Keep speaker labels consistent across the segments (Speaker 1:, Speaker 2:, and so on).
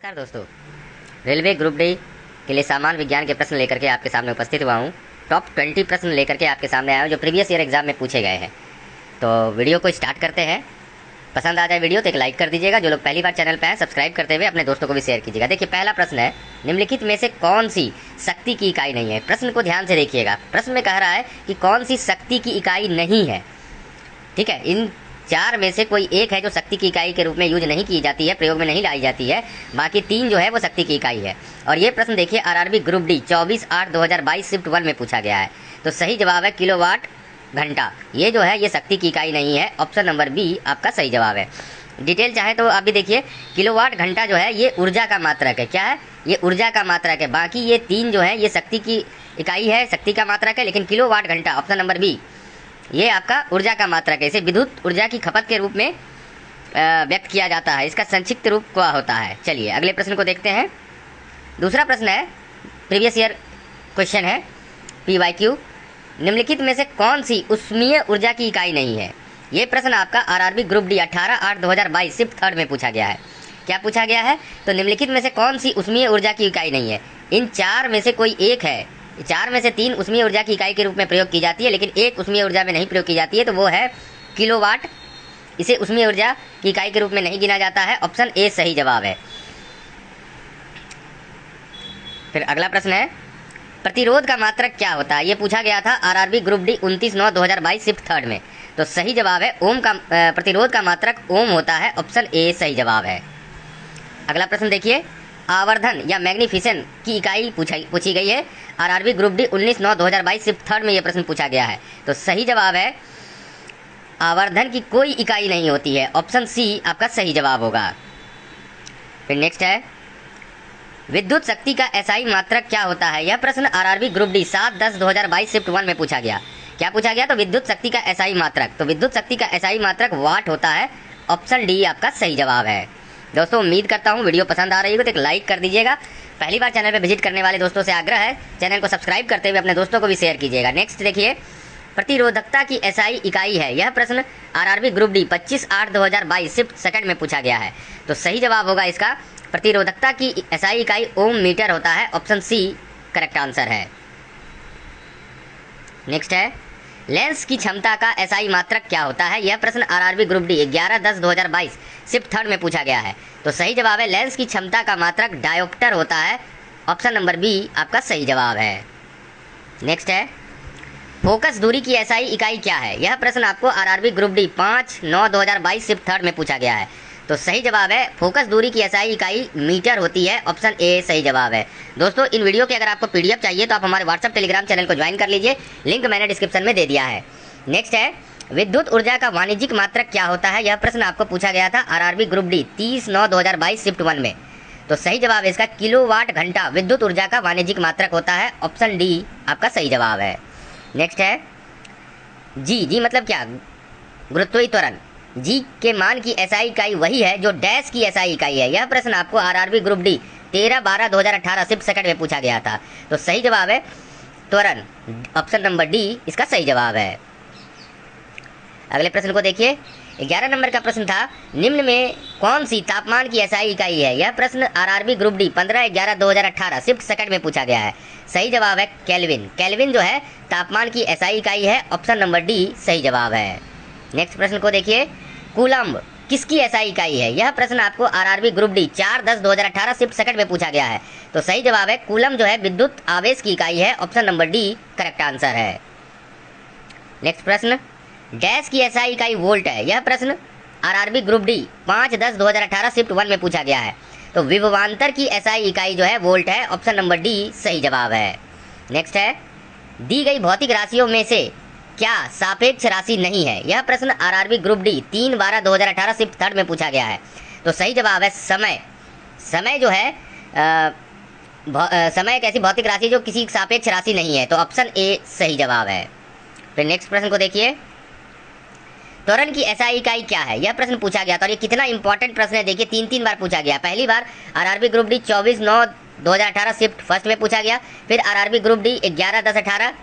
Speaker 1: नमस्कार दोस्तों, railway group D के लिए सामान्य विज्ञान के प्रश्न लेकर के आपके सामने उपस्थित हुआ हूँ। टॉप 20 प्रश्न लेकर के आपके सामने आया हूँ जो प्रीवियस ईयर एग्जाम में पूछे गए हैं। तो वीडियो को स्टार्ट करते हैं। पसंद आ जाए वीडियो तो एक लाइक कर दीजिएगा। जो लोग पहली बार चैनल पर हैं सब्सक्राइब करते हुए अपने दोस्तों को भी शेयर कीजिएगा। देखिए, पहला प्रश्न है, निम्नलिखित में से कौन सी शक्ति की इकाई नहीं है। प्रश्न को ध्यान से देखिएगा। प्रश्न में कह रहा है कि कौन सी शक्ति की इकाई नहीं है। ठीक है, इन चार में से कोई एक है जो शक्ति की इकाई के रूप में यूज नहीं की जाती है, प्रयोग में नहीं लाई जाती है। बाकी तीन जो है वो शक्ति की इकाई है। और ये प्रश्न देखिए आरआरबी ग्रुप डी 24/8/2022 शिफ्ट 1 में पूछा गया है। तो सही जवाब है किलोवाट घंटा। ये जो है ये शक्ति की इकाई नहीं है। ऑप्शन नंबर बी आपका सही जवाब है। डिटेल चाहे तो आप भी देखिए। किलोवाट घंटा जो है ये ऊर्जा का मात्रक है। क्या है? ये ऊर्जा का मात्रक है। बाकी ये तीन जो है ये शक्ति की इकाई है, शक्ति का मात्रक है। लेकिन किलोवाट घंटा ऑप्शन नंबर बी ये आपका ऊर्जा का मात्रक है। इसे विद्युत ऊर्जा की खपत के रूप में व्यक्त किया जाता है। इसका संक्षिप्त रूप क्या होता है? चलिए अगले प्रश्न को देखते हैं। दूसरा प्रश्न है, प्रीवियस ईयर क्वेश्चन है, PYQ। निम्नलिखित में से कौन सी ऊष्मीय ऊर्जा की इकाई नहीं है। ये प्रश्न आपका आरआरबी ग्रुप डी 18/8/2022 शिफ्ट 3 में पूछा गया है। क्या पूछा गया है? तो निम्नलिखित में से कौन सी ऊष्मीय ऊर्जा की इकाई नहीं है। इन चार में से कोई एक है। चार में से तीन ऊष्मीय ऊर्जा की इकाई के रूप में प्रयोग की जाती है, लेकिन एक ऊष्मीय ऊर्जा में नहीं प्रयोग की जाती है, तो वो है किलोवाट। इसे ऊष्मीय ऊर्जा की इकाई के रूप में नहीं गिना जाता है। ऑप्शन ए सही जवाब है। फिर अगला प्रश्न है, प्रतिरोध का मात्रक क्या होता है। ये पूछा गया था आरआरबी ग्रुप डी 29/9/2022 शिफ्ट 3 में। तो सही जवाब है ओम का प्रतिरोध का मात्रक ओम होता है। ऑप्शन ए सही जवाब है। अगला प्रश्न देखिए, आवर्धन या मैग्निफिसेंट की इकाई पूछी गई है। आरआरबी ग्रुप डी 19/9/2022 शिफ्ट 3 में यह प्रश्न पूछा गया है। तो सही जवाब है आवर्धन की कोई इकाई नहीं होती है। ऑप्शन सी आपका सही जवाब होगा। फिर नेक्स्ट है, विद्युत शक्ति का एसआई मात्रक क्या होता है। यह प्रश्न आरआरबी ग्रुप डी 7/10/2022 शिफ्ट 1 में पूछा गया। क्या पूछा गया? तो विद्युत शक्ति का एसआई मात्रक। तो विद्युत शक्ति का एसआई मात्रक वाट होता है। ऑप्शन डी आपका सही जवाब है। दोस्तों उम्मीद करता हूँ वीडियो पसंद आ रही हो तो एक लाइक कर दीजिएगा। पहली बार चैनल पर विजिट करने वाले दोस्तों से आग्रह है चैनल को सब्सक्राइब करते हुए अपने दोस्तों को भी शेयर कीजिएगा। नेक्स्ट देखिए, प्रतिरोधकता की एसआई इकाई है। यह प्रश्न आरआरबी ग्रुप डी 25/8/2022 शिफ्ट 2 में पूछा गया है। तो सही जवाब होगा इसका प्रतिरोधकता की एसआई इकाई ओम मीटर होता है। ऑप्शन सी करेक्ट आंसर है। नेक्स्ट है, लेंस की क्षमता का एसआई मात्रक क्या होता है। यह प्रश्न आरआरबी ग्रुप डी 11/10/2022 शिफ्ट 3 में पूछा गया है। तो सही जवाब है लेंस की क्षमता का मात्रक डायोप्टर होता है। ऑप्शन नंबर बी आपका सही जवाब है। नेक्स्ट है, फोकस दूरी की एसआई इकाई क्या है। यह प्रश्न आपको आरआरबी ग्रुप डी 5/9/2022 शिफ्ट 3 में पूछा गया है। तो सही जवाब है फोकस दूरी की एसआई इकाई मीटर होती है। ऑप्शन ए सही जवाब है। दोस्तों इन वीडियो के अगर आपको पीडीएफ चाहिए तो आप हमारे व्हाट्सएप टेलीग्राम चैनल को ज्वाइन कर लीजिए। लिंक मैंने डिस्क्रिप्शन में दे दिया है। नेक्स्ट है, विद्युत ऊर्जा का वाणिज्यिक मात्रक क्या होता है। यह प्रश्न आपको पूछा गया था आरआरबी ग्रुप डी 30/9/2022 शिफ्ट 1 में। तो सही जवाब है इसका किलोवाट घंटा विद्युत ऊर्जा का वाणिज्यिक मात्रक होता है। ऑप्शन डी आपका सही जवाब है। नेक्स्ट है, जी मतलब क्या? गुरुत्वीय त्वरण। जी के मान की एसआई इकाई वही है जो डैश की एसआई इकाई है। यह प्रश्न आपको आरआरबी ग्रुप डी 13/12/2018 शिफ्ट 2 में पूछा गया था। तो सही जवाब है त्वरण। ऑप्शन नंबर डी इसका सही जवाब है। अगले प्रश्न को देखिए, 11 नंबर का प्रश्न था, निम्न में कौन सी तापमान की एसआई इकाई है। यह प्रश्न आरआरबी ग्रुप डी 15/11/2018 शिफ्ट 2 में पूछा गया है। सही जवाब है केल्विन। केल्विन जो है तापमान की एसआई इकाई है। ऑप्शन नंबर डी सही जवाब है। नेक्स्ट प्रश्न को देखिए, कूलम्ब किसकी एसआई इकाई है। यह प्रश्न आपको आरआरबी ग्रुप डी 4/10/2018 शिफ्ट 2 में पूछा गया है। तो सही जवाब है कूलम्ब जो है विद्युत आवेश की इकाई है। Option number D correct answer है। नेक्स्ट प्रश्न, डैश की एसआई इकाई वोल्ट है। यह प्रश्न आरआरबी ग्रुप डी 5/10/2018 शिफ्ट 1 में पूछा गया है। तो विभवांतर की एसआई इकाई जो है वोल्ट है। ऑप्शन नंबर डी सही जवाब है। नेक्स्ट है, दी गई भौतिक राशियों में से क्या सापेक्ष राशि नहीं है। यह प्रश्न आरआरबी ग्रुप डी 3/12/2018 शिफ्ट 3 में पूछा गया है। तो सही जवाब है समय। समय जो है समय एक ऐसी भौतिक राशि जो किसी सापेक्ष राशि नहीं है। तो ऑप्शन ए सही जवाब है। फिर नेक्स्ट प्रश्न को देखिए, त्वरण की एसआई इकाई क्या है। यह प्रश्न पूछा गया था और ये कितना इंपॉर्टेंट प्रश्न है। देखिए 3 बार पूछा गया। पहली बार आरआरबी ग्रुप डी 24/9/2018 शिफ्ट 1 में पूछा गया। फिर RRB group D 11/10/18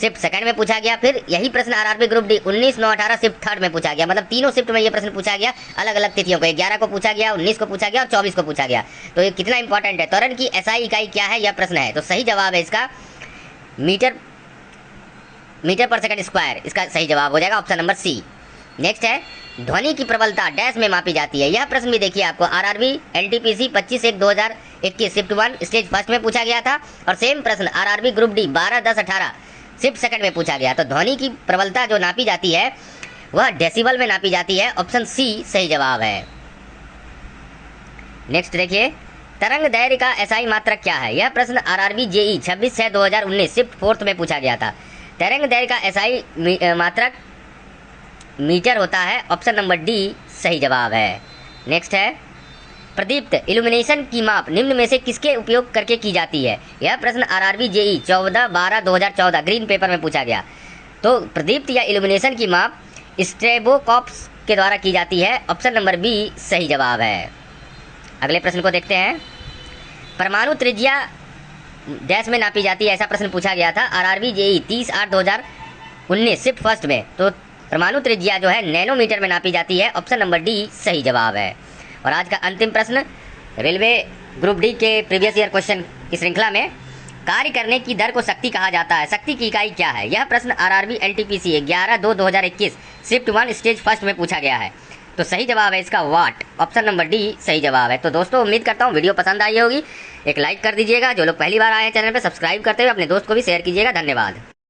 Speaker 1: shift second में पूछा गया। फिर यही प्रश्न RRB group D 19, 9, 18 shift third में पूछा गया। मतलब तीनों शिफ्ट में ये प्रश्न पूछा गया, अलग अलग तिथियों को, 11 को पूछा गया, 19 को पूछा गया और 24 को पूछा गया। तो ये कितना इंपॉर्टेंट है। त्वरण की एसआई इकाई क्या है, यह प्रश्न है। तो सही जवाब है इसका मीटर पर सेकंड स्क्वायर, इसका सही जवाब हो जाएगा ऑप्शन नंबर सी। नेक्स्ट है ध्वनि की प्रबलता डैश में मापी जाती है। यह प्रश्न भी देखिए आपको RRB NTPC 25/1/2021 shift 1 stage first में पूछा गया था और सेम प्रश्न RRB group D 12, 10, 18 shift second में पूछा गया। तो ध्वनि की प्रबलता जो नापी जाती है वह डेसिबल में नापी जाती है, ऑप्शन सी सही जवाब है। नेक्स्ट देखिए तरंग दैर्घ्य का एसआई मात्रक क्या है। यह प्रश्न आरआरबी जेई 26/6/2019 शिफ्ट फोर्थ में पूछा गया था। तरंग दैर्घ्य का एसआई मात्रक मीटर होता है, ऑप्शन नंबर डी सही जवाब है। नेक्स्ट है प्रदीप्त इल्यूमिनेशन की माप निम्न में से किसके उपयोग करके की जाती है। यह प्रश्न आरआरबी जेई 14/12/2014 ग्रीन पेपर में पूछा गया। तो प्रदीप्त या इल्यूमिनेशन की माप स्ट्रेबोस्कोप्स के द्वारा की जाती है, ऑप्शन नंबर बी सही जवाब है। अगले प्रश्न को देखते हैं। परमाणु त्रिज्या डैश में नापी जाती है, ऐसा प्रश्न पूछा गया था आरआरबी जेई 30/8/2019 शिफ्ट फर्स्ट में। तो परमाणु त्रिज्या जो है नैनोमीटर में नापी जाती है, ऑप्शन नंबर डी सही जवाब है। और आज का अंतिम प्रश्न रेलवे ग्रुप डी के प्रीवियस ईयर क्वेश्चन की श्रृंखला में कार्य करने की दर को शक्ति कहा जाता है। शक्ति की इकाई क्या है। यह प्रश्न RRB NTPC 11/2/2021 shift 1 stage first में पूछा गया है। तो सही जवाब है इसका वाट, ऑप्शन नंबर डी सही जवाब है। तो दोस्तों उम्मीद करता हूँ वीडियो पसंद आई होगी, एक लाइक कर दीजिएगा। जो लोग पहली बार आए हैं चैनल पर सब्सक्राइब करते हुए अपने दोस्त को भी शेयर कीजिएगा। धन्यवाद।